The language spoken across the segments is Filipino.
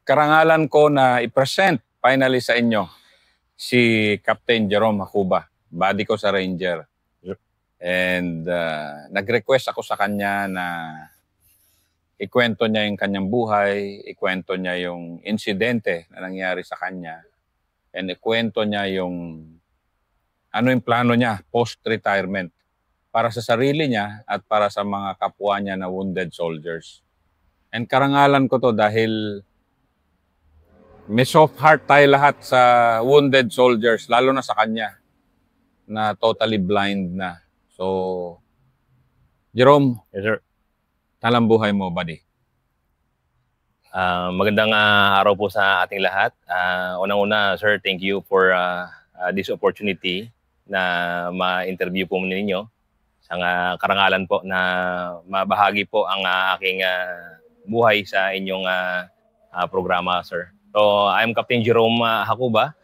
karangalan ko na i-present finally sa inyo si Captain Jerome Hacuba, buddy ko sa Ranger. And nag-request ako sa kanya na ikwento niya yung kanyang buhay, ikwento niya yung insidente na nangyari sa kanya, and ikwento niya yung ano yung plano niya post-retirement para sa sarili niya at para sa mga kapwa niya na wounded soldiers. And karangalan ko to dahil may soft heart tayo lahat sa wounded soldiers, lalo na sa kanya na totally blind na. So, Jerome, Yes, sir. talang buhay mo, buddy. Magandang araw po sa ating lahat. Unang-una, sir, thank you for this opportunity na ma-interview po ninyo. Sa karangalan po na mabahagi po ang aking buhay sa inyong programa, sir. So, I'm Captain Jerome Hacuba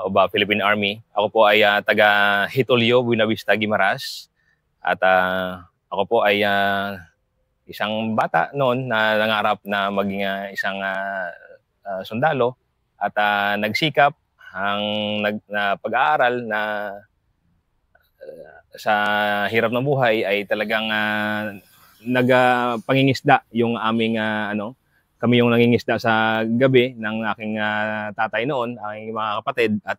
of Philippine Army. Ako po ay taga Hitolio, Buena Vista, Guimaras. At ako po ay isang bata noon na nangarap na maging isang sundalo at nagsikap na pag-aaral na sa hirap ng buhay ay talagang nagpangingisda yung aming kami yung nangingisda sa gabi ng aking tatay noon, aking mga kapatid, at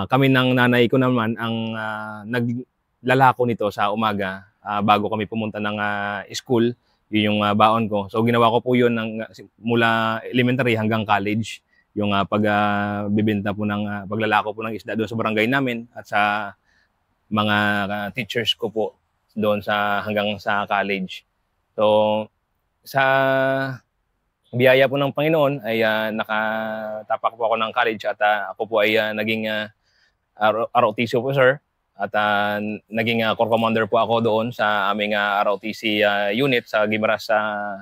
kami ng nanay ko naman ang naglalako nito sa umaga bago kami pumunta ng school. Yun yung baon ko. So ginawa ko po yun mula elementary hanggang college, yung pagbibenta po ng paglalako po ng isda doon sa barangay namin at sa mga teachers ko po doon hanggang sa college. So sa biyaya po ng Panginoon ay nakatapak po ako ng college at ako po ay naging ROTC officer at naging corps commander po ako doon sa aming ROTC unit sa Guimaras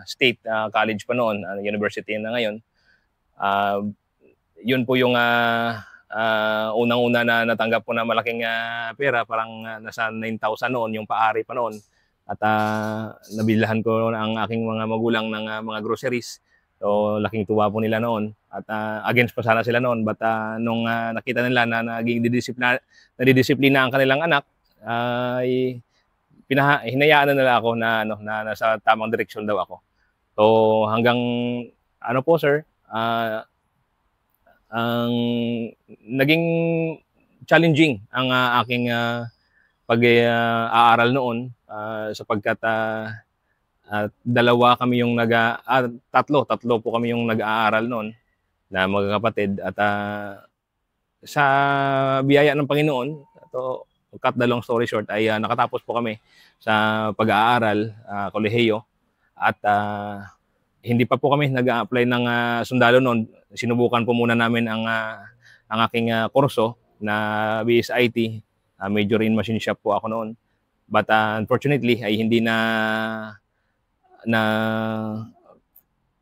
State College pa noon, university na ngayon. Yun po yung unang-una na natanggap po na malaking pera, parang nasa 9,000 noon, yung paari pa noon. At nabilhan ko ang aking mga magulang ng mga groceries. So laking tuwa po nila noon. At against pa sana sila noon. But nung nakita nila na naging nadidisiplina ang kanilang anak, hinayaan na nila ako na nasa tamang direksyon daw ako. So hanggang po sir, ang naging challenging ang aking pag-aaral noon sapagkat tatlo po kami yung nag-aaral noon na magkakapatid at sa biyaya ng Panginoon, to cut the long story short, ay nakatapos po kami sa pag-aaral, kolehiyo, at hindi pa po kami nag-a-apply ng sundalo noon. Sinubukan po muna namin ang aking kurso na BSIT, major in machine shop po ako noon. But unfortunately ay hindi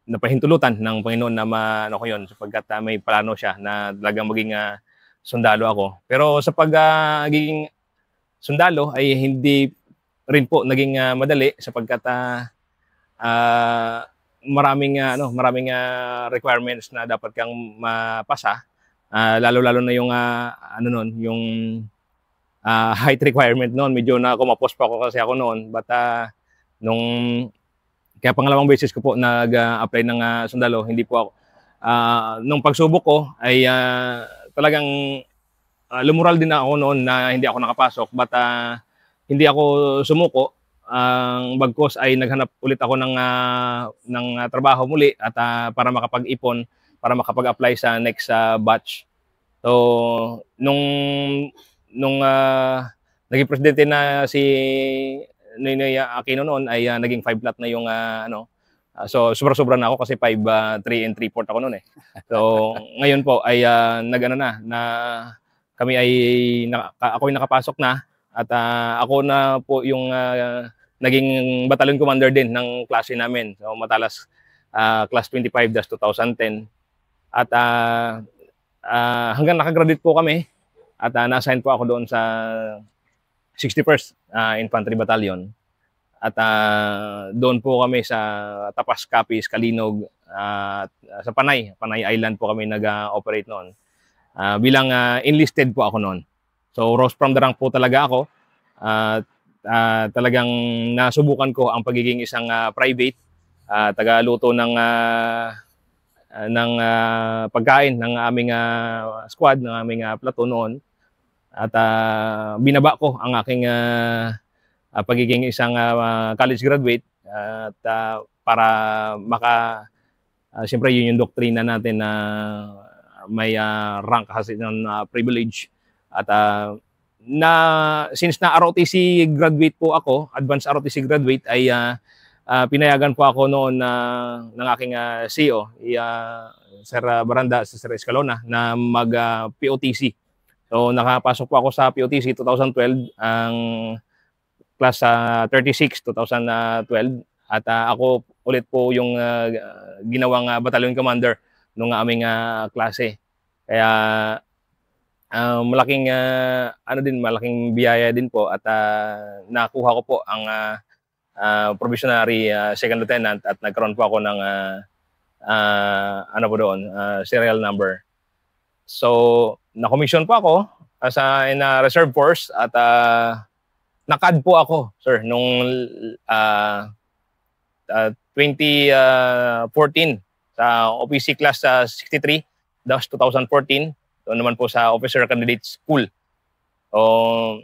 napahintulutan ng Panginoon na ko yun sapagkat may plano siya na talagang maging sundalo ako. Pero sa pagiging sundalo ay hindi rin po naging madali sapagkat maraming requirements na dapat kang mapasa, lalo-lalo na yung yung height requirement noon. Medyo na kumapos pa ako kasi ako noon. But kaya pangalawang beses ko po nag-apply ng sundalo, hindi po ako. Nung pagsubok ko ay talagang lumural din ako noon na hindi ako nakapasok. But hindi ako sumuko. Bagkos ay naghanap ulit ako ng trabaho muli at para makapag-ipon, para makapag-apply sa next batch. So nung naging presidente na si Noynoy Aquino noon ay naging 5 flat na yung so sobra-sobra na ako kasi 5 3 and 3/4 ako noon eh. So ngayon po ay na kami ay ako ay nakapasok na at ako na po yung naging battalion commander din ng klase namin. So Matalas class 25-2010 at hanggang nakagraduate po kami. At na-assign po ako doon sa 61st Infantry Battalion. At doon po kami sa Tapas, Capiz, Calinog, sa Panay Island po kami nag-operate noon. Bilang enlisted po ako noon. So rose from the rank po talaga ako. Talagang nasubukan ko ang pagiging isang private, tagaluto ng pagkain ng aming squad, ng aming platoon noon. At binaba ko ang aking pagiging isang college graduate at para siyempre yun yung doktrina natin na may rank kasi ng privilege. At since na ROTC graduate po ako, advanced ROTC graduate, ay pinayagan po ako noon ng aking CEO, Sir Baranda, Sir Escalona, na mag-POTC. So nakapasok po ako sa POTC 2012, ang class 36, 2012. At ako ulit po yung ginawang battalion commander nung aming klase. Kaya malaking malaking biyaya din po at nakuha ko po ang probationary second lieutenant at nagkaroon po ako ng serial number. So na-commission po ako as in reserve force at nakad po ako, sir, nung 2014 sa OPC class 63, that's 2014. Doon naman po sa Officer Candidate School. So,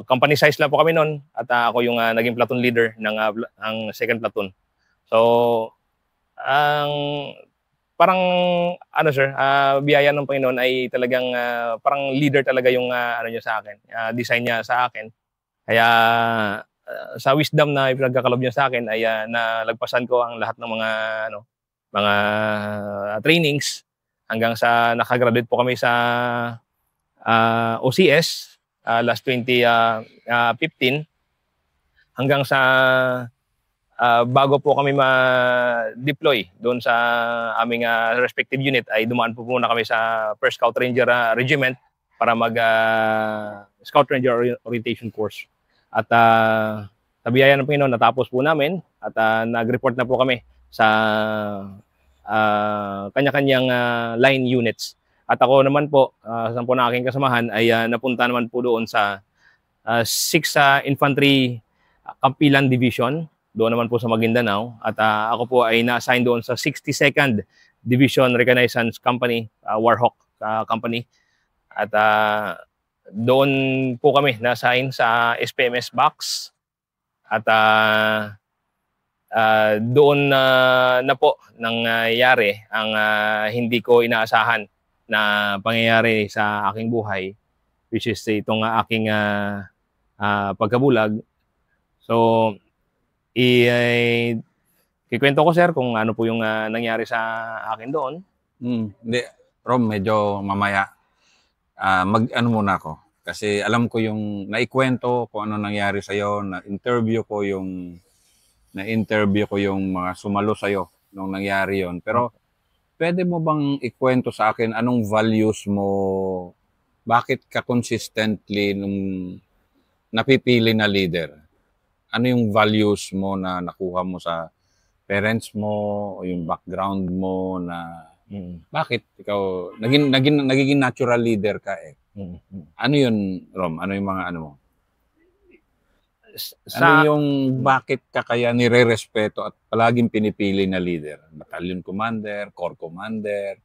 company size lang po kami noon at ako yung naging platoon leader ng ang second platoon. So, parang sir, biyaya ng Panginoon ay talagang parang leader talaga yung niya sa akin, design niya sa akin. Kaya sa wisdom na ipinagkakalob niya sa akin ay nalagpasan ko ang lahat ng mga trainings hanggang sa nakagraduate po kami sa OCS last 2015 hanggang sa bago po kami ma-deploy doon sa aming respective unit ay dumaan po muna kami sa 1st Scout Ranger Regiment para mag Scout Ranger Orientation Course. At sa biyaya ng Panginoon, natapos po namin at nag-report na po kami sa kanya-kanyang line units. At ako naman po, sa po na aking kasamahan ay napunta naman po doon sa 6th Infantry Kampilan Division, doon naman po sa Maguindanao. At ako po ay na-assign doon sa 62nd Division Reconnaissance Company, Warhawk Company. At doon po kami na-assign sa SPMS Box. At doon na po nangyari ang hindi ko inaasahan na pangyayari sa aking buhay, which is itong aking pagkabulag. So, kikwento ko, sir, kung ano po yung nangyari sa akin doon. Hindi, Rom, medyo mamaya. Mag-ano muna ako. Kasi alam ko yung naikwento kung ano nangyari sa'yo, na-interview ko yung mga sumalo sa'yo nung nangyari yon. Pero pwede mo bang ikwento sa akin anong values mo, bakit ka consistently nung napipili na leader? Ano yung values mo na nakuha mo sa parents mo o yung background mo na bakit ikaw naging natural leader ka eh? Ano yun, Rom? Ano yung mga ano mo? Ano yung bakit ka kaya nire-respeto at palaging pinipili na leader? Battalion commander, corps commander,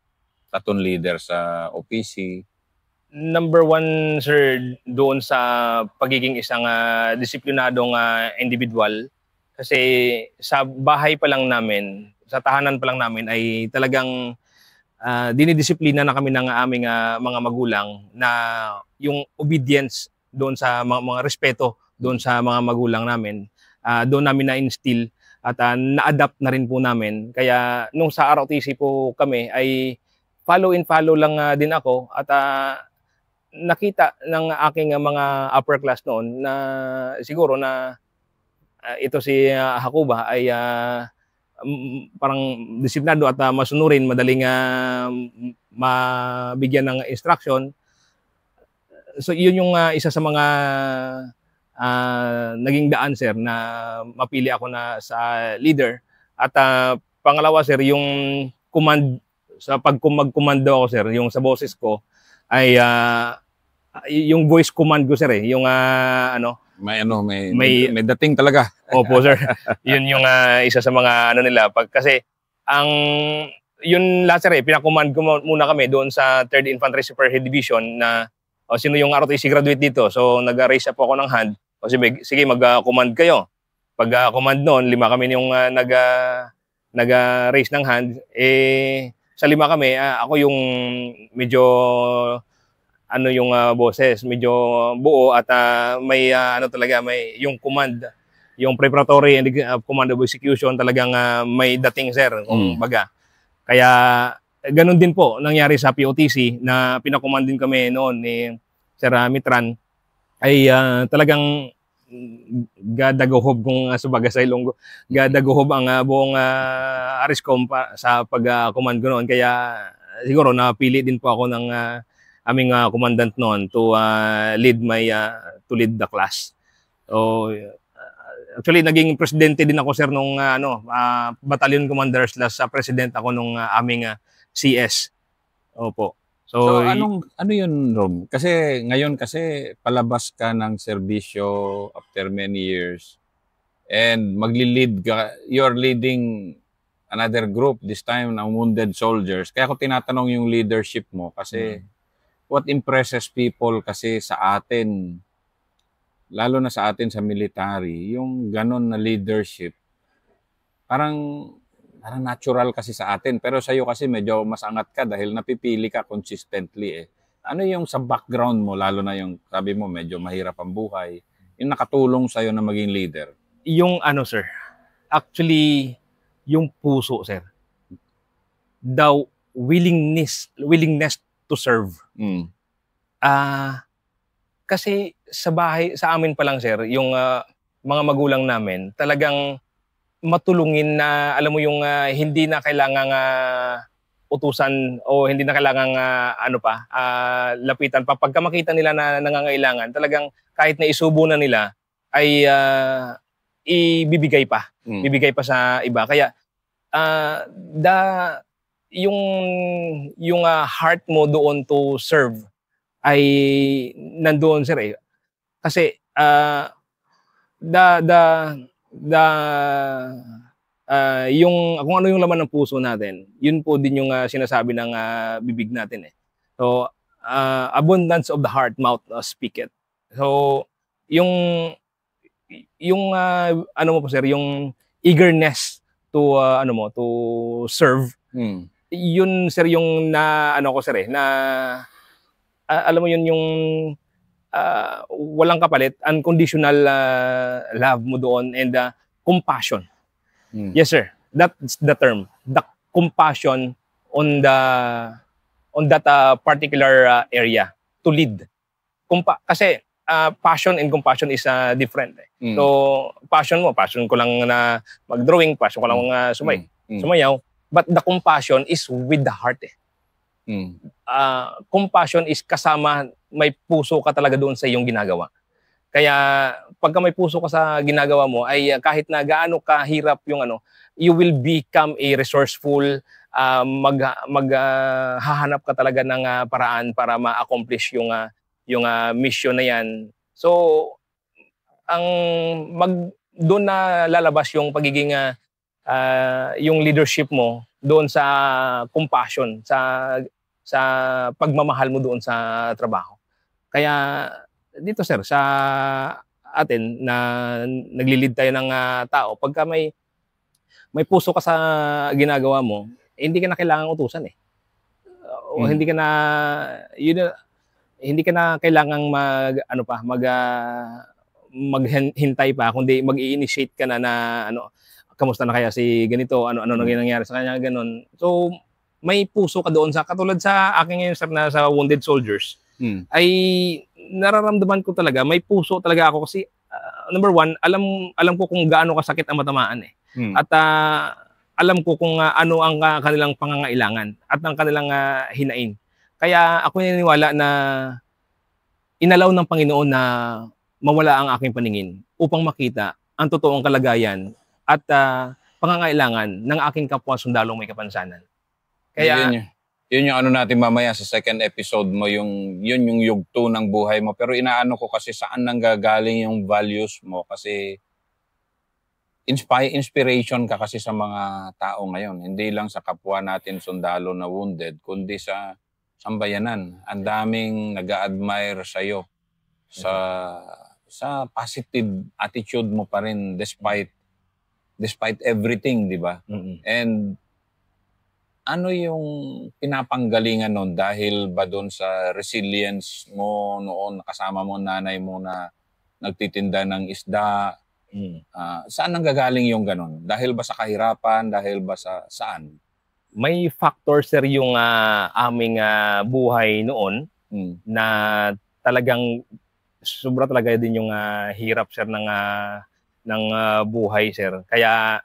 platoon leader sa OPC? Number one, sir, doon sa pagiging isang disiplinadong individual. Kasi sa bahay pa lang namin, sa tahanan pa lang namin ay talagang dinidisiplina na kami ng aming mga magulang na yung obedience doon sa mga respeto doon sa mga magulang namin, doon namin na-instill at na-adapt na rin po namin. Kaya nung sa ROTC po kami ay follow lang din ako at nakita ng aking mga upper class noon na siguro na ito si Hakuba ay parang disiplinado at masunurin, madaling mabigyan ng instruction. So yun yung isa sa mga naging daan, sir, na mapili ako na sa leader. At Pangalawa, sir, yung pag magkomando ako, sir, yung sa boses ko ay yung voice command ko, sir, yung may dating talaga. Opo, sir. Yun yung isa sa mga nila kasi ang yun lahat, sir, pinakommand ko muna kami doon sa 3rd Infantry Superhead Division na sino yung ROTC graduate dito. So nag-raise up ako ng hand. O sige, mag-command kayo. Pag command noon, 5 kami yung nag-raise ng hand. Sa 5 kami, ako yung medyo yung boses, medyo buo at may talaga may yung command, yung preparatory and command of execution talagang may dating, sir, kung baga. Kaya ganun din po nangyari sa POTC na pinakommand din kami noon ni Sir Mitran ay talagang gadaguhob kung subaga sa Ilonggo. Gadaguhob ang buong ARISCOM sa pag-command ko noon. Kaya siguro napili din po ako ng aming commandant noon to lead the class. So actually naging presidente din ako, sir, nung battalion commander / president ako nung aming CS. Opo. So ano yun, Rob? Kasi ngayon palabas ka ng serbisyo after many years and magli-lead ka, you're leading another group, this time ng wounded soldiers. Kaya ako tinatanong yung leadership mo kasi what impresses people kasi sa atin, lalo na sa atin sa military, yung ganon na leadership, parang natural kasi sa atin. Pero sa'yo kasi medyo mas angat ka dahil napipili ka consistently. Ano yung sa background mo, lalo na yung sabi mo medyo mahirap ang buhay, yung nakatulong sa'yo na maging leader? Yung sir, actually, yung puso, sir. The willingness to serve. Kasi sa amin pa lang, sir, yung mga magulang namin, talagang matulungin na, alam mo yung hindi na kailangang utusan o hindi na kailangang lapitan pa. Pagka makita nila na nangangailangan, talagang kahit na isubo na nila, ay ibibigay pa. Bibigay pa sa iba. Kaya yung heart mo doon to serve ay nandoon, sir, Kasi yung kung ano yung laman ng puso natin, yun po din yung sinasabi ng bibig natin. So abundance of the heart, mouth speaketh. So yung mo po, sir, yung eagerness to to serve, yun, sir, yung ko, sir, na alam mo yun, yung walang kapalit, unconditional love mo doon and compassion. Yes, sir. That's the term. The compassion on that particular area to lead. Kasi passion and compassion is different. So passion ko lang na mag-drawing, passion ko lang sumayaw, but the compassion is with the heart. Compassion is kasama, may puso ka talaga doon sa iyong ginagawa. Kaya pagka may puso ka sa ginagawa mo, ay kahit na gaano kahirap yung you will become a resourceful, hahanap ka talaga ng paraan para ma-accomplish yung mission na yan. So doon na lalabas yung pagiging yung leadership mo doon sa compassion, sa pagmamahal mo doon sa trabaho. Kaya dito, sir, sa atin na nagli-lead tayo ng tao, pagka may puso ka sa ginagawa mo, hindi ka na kailangang utusan. O hindi ka na kailangang maghintay pa, kundi mag-i-initiate ka na kamusta na kaya si ganito, ano nangyayari sa kanya, ganun. So may puso ka doon, katulad sa akin ngayon, sir, na sa wounded soldiers, ay nararamdaman ko talaga, may puso talaga ako kasi number one, alam ko kung gaano kasakit ang matamaan. At alam ko kung ano ang kanilang pangangailangan at ang kanilang hinain. Kaya ako naniniwala na inalaw ng Panginoon na mawala ang aking paningin upang makita ang totoong kalagayan at pangangailangan ng aking kapwa sundalong may kapansanan. Kaya yun yung ano natin mamaya sa second episode mo, yun yung yugto ng buhay mo. Pero inaano ko kasi saan nanggagaling yung values mo kasi inspiration ka kasi sa mga tao ngayon. Hindi lang sa kapwa natin sundalo na wounded, kundi sa sambayanan. Ang daming nag-a-admire sa'yo sa positive attitude mo pa rin despite everything, di ba? And ano yung pinapanggalingan nun dahil ba doon sa resilience mo noon, kasama mo nanay mo na nagtitinda ng isda? Saan nanggagaling yung ganun? Dahil ba sa kahirapan? Dahil ba saan? May factor, sir, yung aming buhay noon na talagang sobra talaga din yung hirap, sir, ng buhay, sir. Kaya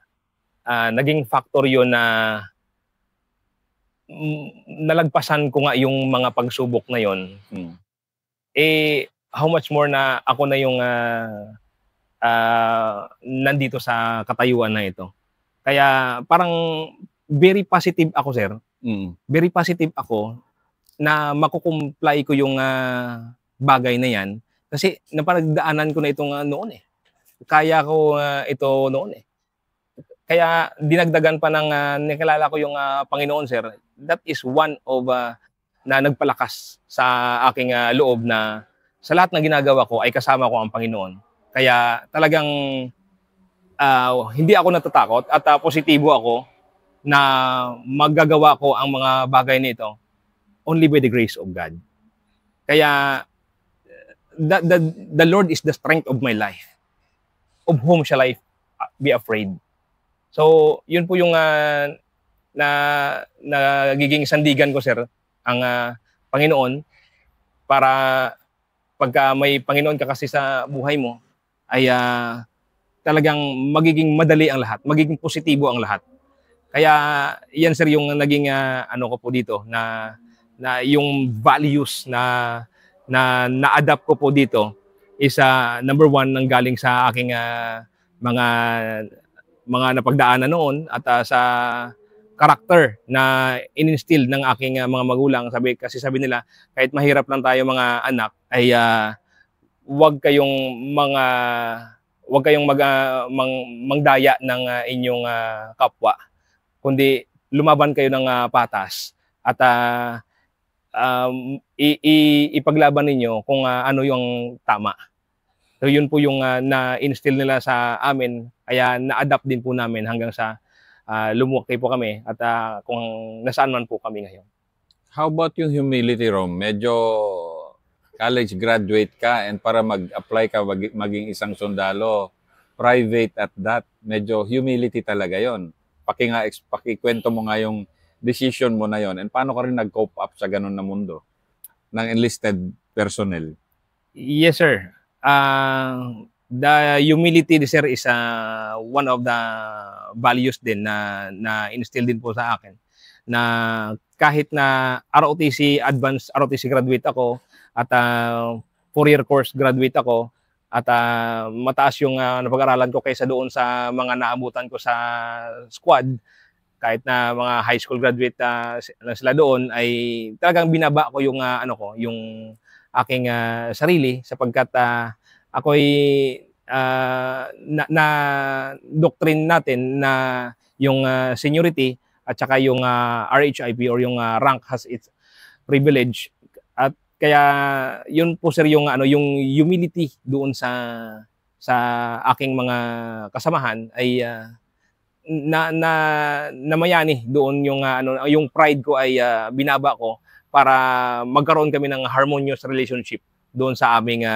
naging factor yun na nalagpasan ko nga yung mga pagsubok na yon. How much more na ako na yung nandito sa katayuan na ito. Kaya parang very positive ako, sir. Very positive ako na makukumply ko yung bagay na yan kasi napanagdaanan ko na itong noon eh. Kaya ko ito noon eh. Kaya dinagdagan pa ng nakilala ko yung Panginoon, sir. That is one of na nagpalakas sa aking loob na sa lahat ng ginagawa ko ay kasama ko ang Panginoon. Kaya talagang hindi ako natatakot at positibo ako na magagawa ko ang mga bagay nito only by the grace of God. Kaya the Lord is the strength of my life. Of whom shall I be afraid? So, yun po yung nagiging sandigan ko, sir, ang Panginoon para pagka may Panginoon ka kasi sa buhay mo ay talagang magiging madali ang lahat, magiging positibo ang lahat. Kaya yan, sir, yung naging ano ko po dito na yung values na na-adapt ko po dito is number one nang galing sa aking mga napagdaanan noon at sa karakter na in-instill ng aking mga magulang. Sabi nila, kahit mahirap lang tayo mga anak, ay wag kayong mangdaya ng inyong kapwa, kundi lumaban kayo ng patas at ipaglaban ninyo kung ano yung tama. So yun po yung na-instill nila sa amin, kaya na-adapt din po namin hanggang sa lumaki po kami at kung nasaan man po kami ngayon. How about yung humility, Rom? Medyo college graduate ka and para mag-apply ka maging isang sundalo, private at that, medyo humility talaga yon. Pakikwento mo nga yung decision mo na yon and paano ka rin nag-cope up sa ganun na mundo ng enlisted personnel? Yes, sir. The humility, sir, is one of the values din na instill din po sa akin. Na kahit na ROTC, advanced ROTC graduate ako at 4-year course graduate ako at mataas yung napag-aralan ko kaysa doon sa mga naabutan ko sa squad, kahit na mga high school graduate na sila doon, ay talagang binaba ko yung yung aking sarili sapagkat ako'y na doctrine natin na yung seniority at saka yung RHIP or yung rank has its privilege. At kaya yun po, sir, yung yung humility doon sa aking mga kasamahan ay namayani doon yung yung pride ko ay binaba ko para magkaroon kami ng harmonious relationship doon sa aming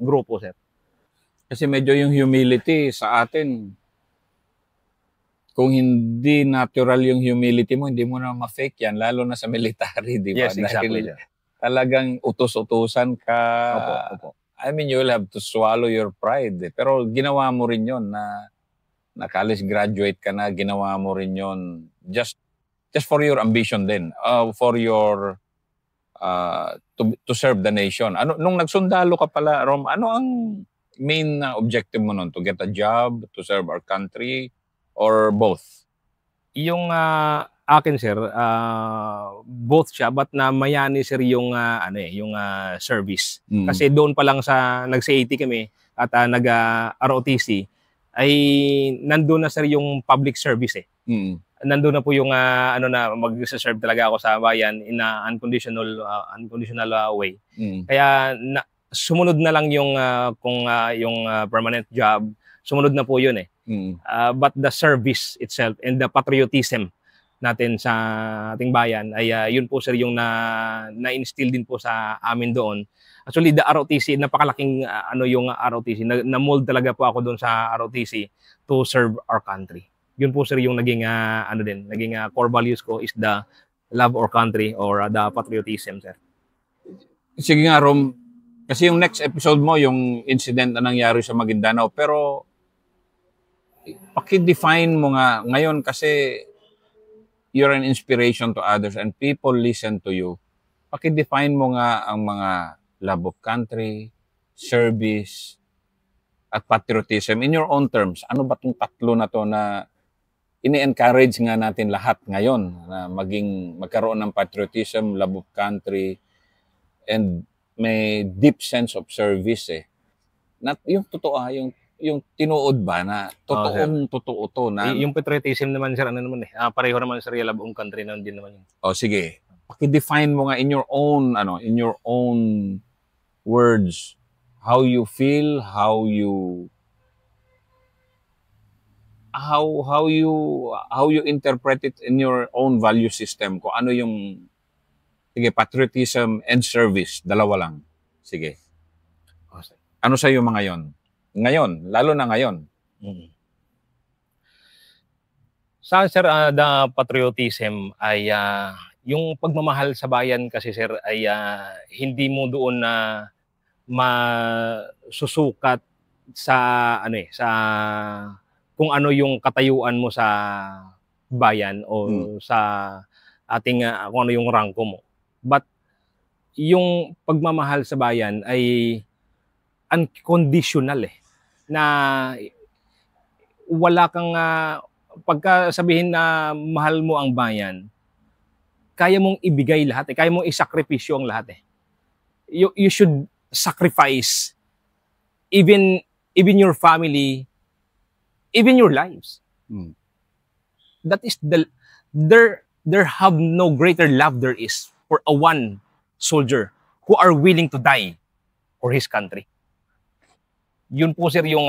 grupo, sir. Kasi medyo yung humility sa atin, kung hindi natural yung humility mo, hindi mo na ma-fake yan, lalo na sa military, di ba? Yes, exactly. Dahil talagang utos-utusan ka. Opo. I mean, you will have to swallow your pride. Pero ginawa mo rin yon na college graduate ka na, ginawa mo rin yon just for your ambition din, for your to serve the nation. Nung nagsundalo ka pala, Rom, ano ang main objective mo nun? To get a job, to serve our country, or both? Yung akin sir, both siya but na mayani sir yung yung service. Kasi doon pa lang sa nag-CAT kami at nag-ROTC ay nandoon na sir yung public service eh. Nandoon na po yung na mag-serve talaga ako sa bayan in a unconditional way. Kaya sumunod na lang yung kung yung permanent job, sumunod na po yun eh. But the service itself and the patriotism natin sa ating bayan ay yun po sir yung na-instill din po sa amin doon. Actually the ROTC, napakalaking yung ROTC, na-mold talaga po ako doon sa ROTC to serve our country. Yun po sir yung naging naging core values ko is the love our country or the patriotism sir. Sige nga Rom, kasi yung next episode mo yung incident na nangyari sa Maguindanao, pero paki-define mo nga ngayon kasi you're an inspiration to others and people listen to you. Paki-define mo nga ang mga love of country, service, at patriotism in your own terms. Ano ba itong tatlo na to na ini-encourage nga natin lahat ngayon na magkaroon ng patriotism, love of country, and may deep sense of service eh. Not yung totoo, yung tinuod ba na totoo to na yung patriotism naman sir naman pareho naman sa love of country na din naman yun. Sige. Paki-define mo nga in your own words how you feel, how you interpret it in your own value system. Kung ano yung patriotism and service, dalawa lang. Sige. Ano sa iyo mga yon? Ngayon, lalo na ngayon. Sa sir, the patriotism ay yung pagmamahal sa bayan kasi sir ay hindi mo doon na masusukat sa sa kung ano yung katayuan mo sa bayan o sa ating kung ano yung rangko mo. But yung pagmamahal sa bayan ay unconditional eh. Na wala kang pagka sabihin na mahal mo ang bayan, kaya mong ibigay lahat eh. Kaya mong isakripisyo ang lahat eh. You should sacrifice even your family, even your lives. That is there have no greater love there is for a one soldier who are willing to die for his country. Yun po sir yung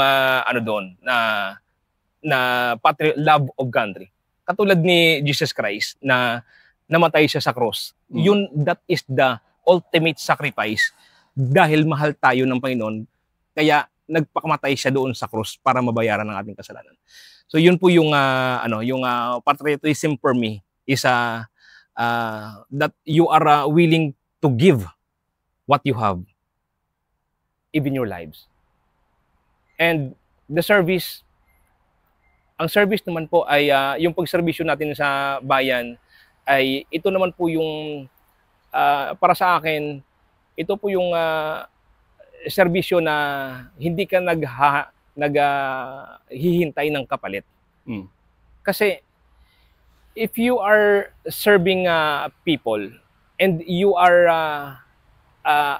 doon na love of country. Katulad ni Jesus Christ na namatay siya sa cross. Yun, that is the ultimate sacrifice dahil mahal tayo ng Panginoon. Kaya nagpakamatay siya doon sa cross para mabayaran ang ating kasalanan. So yun po yung yung patriotism for me is that you are willing to give what you have, even your lives. And the service, ang service naman po ay yung pagserbisyo natin sa bayan ay ito naman po yung para sa akin, ito po yung serbisyo na hindi ka naghihintay ng kapalit. Kasi if you are serving people and you are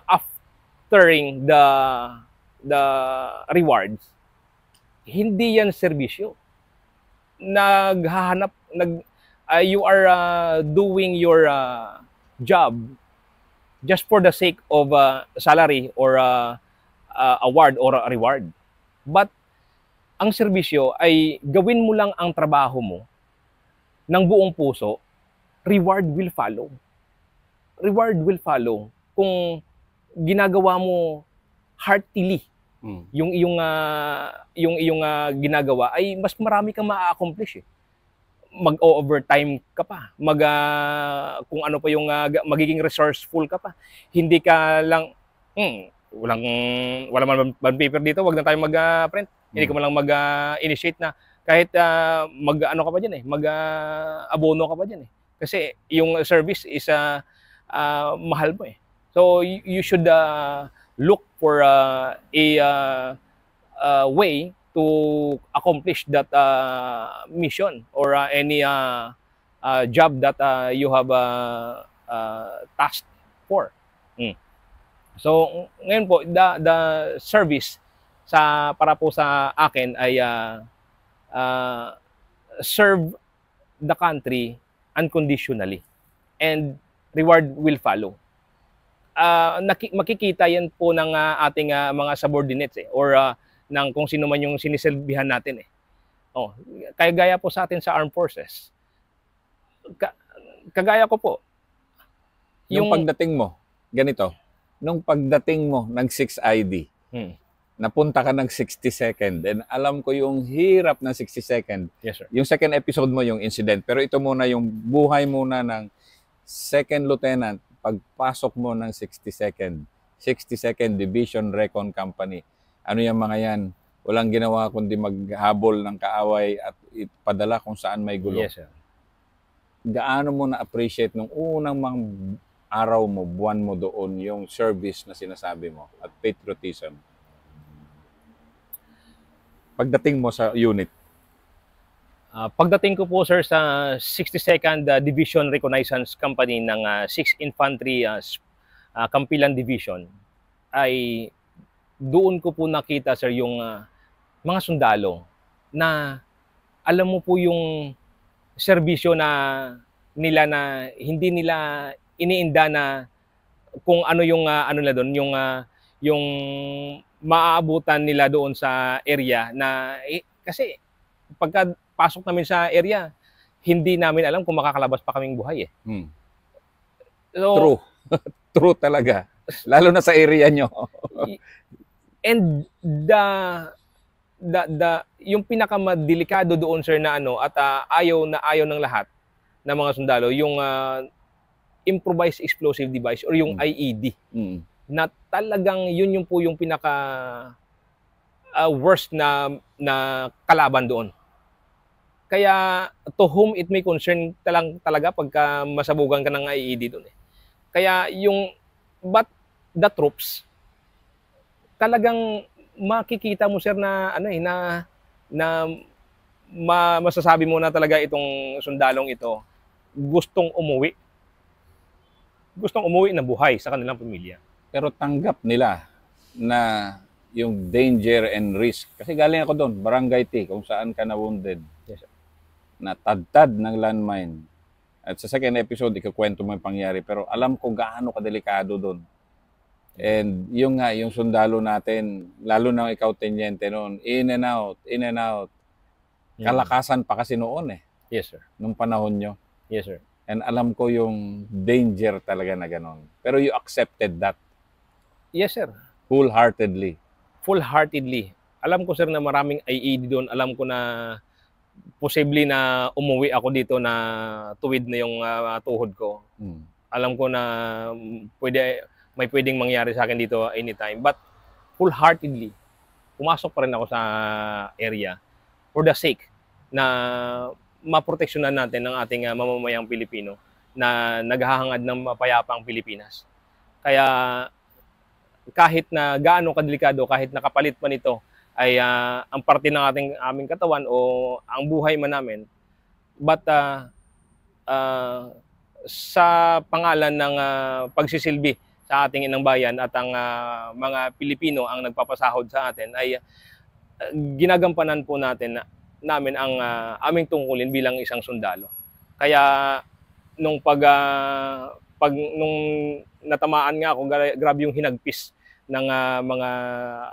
aftering the rewards, hindi yan serbisyo. You are doing your job just for the sake of salary or award or a reward. But ang serbisyo ay gawin mo lang ang trabaho mo ng buong puso, reward will follow. Reward will follow kung ginagawa mo heartily. Yung iyong ginagawa ay mas marami kang ma-accomplish eh. Mag-overtime ka pa, kung ano pa yung magiging resourceful ka pa. Hindi ka lang wala man bond paper dito, wag na tayo mag-print. Hindi ka man lang mag-initiate na kahit mag-ano ka pa diyan eh, mag-abono ka pa diyan eh. Kasi yung service is mahal mo eh. So you should look for a way to accomplish that mission or any job that you have tasked for. So ngayon po the service para po sa akin ay serve the country unconditionally and reward will follow. Makikita yan po ng ating mga subordinates or ng kung sino man yung sinisilbihan natin kaya gaya po sa atin sa Armed Forces. Kagaya ko po. Yung pagdating mo, ganito, nung pagdating mo ng 6ID, napunta ka ng 60-second, and alam ko yung hirap ng 60-second. Yes, sir. Yung second episode mo, yung incident, pero ito muna yung buhay muna ng second lieutenant, pagpasok mo ng 60-second, 62nd Division Recon Company. Ano yung mga yan? Walang ginawa kundi maghabol ng kaaway at ipadala kung saan may gulo. Yes, sir. Gaano mo na-appreciate nung unang mga araw mo, buwan mo doon, yung service na sinasabi mo at patriotism? Pagdating mo sa unit. Pagdating ko po, sir, sa 62nd Division Reconnaissance Company ng 6th Infantry Kampilan Division, ay doon ko po nakita, sir, yung mga sundalo na alam mo po yung serbisyo na nila na hindi nila iniinda na kung ano yung ano na doon, yung maaabutan nila doon sa area na kasi pagka pasok namin sa area, hindi namin alam kung makakalabas pa kaming buhay So, true. True talaga. Lalo na sa area nyo. And yung pinakamadelikado doon, sir, na at ayaw ng lahat ng mga sundalo, yung improvised explosive device or yung IED. Na talagang yun po yung pinaka worst na kalaban doon. Kaya to whom it may concern talaga pagka masabugan ka ng IED doon. Kaya but the troops, talagang makikita mo, sir, na masasabi mo na talaga itong sundalong ito gustong umuwi na buhay sa kanilang pamilya. Pero tanggap nila na yung danger and risk. Kasi galing ako doon, Barangay T, kung saan ka na-wounded. Yes, sir. Natadtad ng landmine. At sa second episode, ikakwento mo yung pangyari. Pero alam ko gaano kadelikado doon. And yung sundalo natin, lalo na ikaw, tenyente noon, in and out. Kalakasan pa kasi noon Yes, sir. Nung panahon nyo. Yes, sir. And alam ko yung danger talaga na gano'n. Pero you accepted that. Yes, sir. Wholeheartedly. Alam ko, sir, na maraming IED doon. Alam ko na posible na umuwi ako dito na tuwid na yung tuhod ko. Alam ko na may pwedeng mangyari sa akin dito anytime. But wholeheartedly, pumasok pa rin ako sa area for the sake na maproteksyonan natin ng ating mamamayang Pilipino na naghahangad ng mapayapang Pilipinas. Kaya kahit na gaano kadelikado, kahit nakapalit pa nito ay ang parte ng aming katawan o ang buhay man namin, but sa pangalan ng pagsisilbi sa ating inang bayan at ang mga Pilipino ang nagpapasahod sa atin, ay ginagampanan po namin ang aming tungkulin bilang isang sundalo. Kaya nung nung natamaan nga ako, grabe yung hinagpis ng mga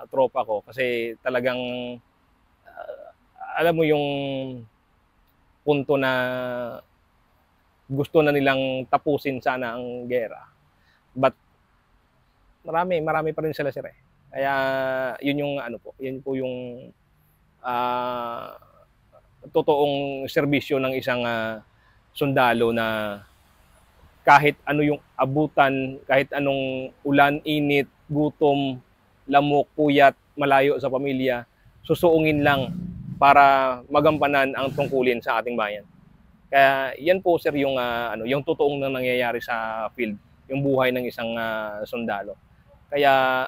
tropa ko kasi talagang alam mo yung punto na gusto na nilang tapusin sana ang gera. But marami pa rin sila, sir. Kaya yun yung yun po yung totoong serbisyo ng isang sundalo na kahit ano yung abutan, kahit anong ulan, init, gutom, lamok, puyat, malayo sa pamilya, susuungin lang para magampanan ang tungkulin sa ating bayan. Kaya yan po, sir, yung yung totoong nangyayari sa field, yung buhay ng isang sundalo. Kaya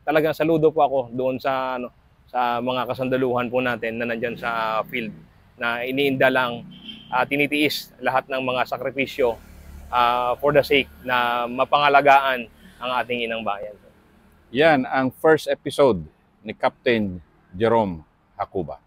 talagang saludo po ako doon sa sa mga kasandaluhan po natin na nandyan sa field na iniinda lang, tinitiis lahat ng mga sakripisyo for the sake na mapangalagaan ang ating inang bayan. Yan ang first episode ni Captain Jerome Hacuba.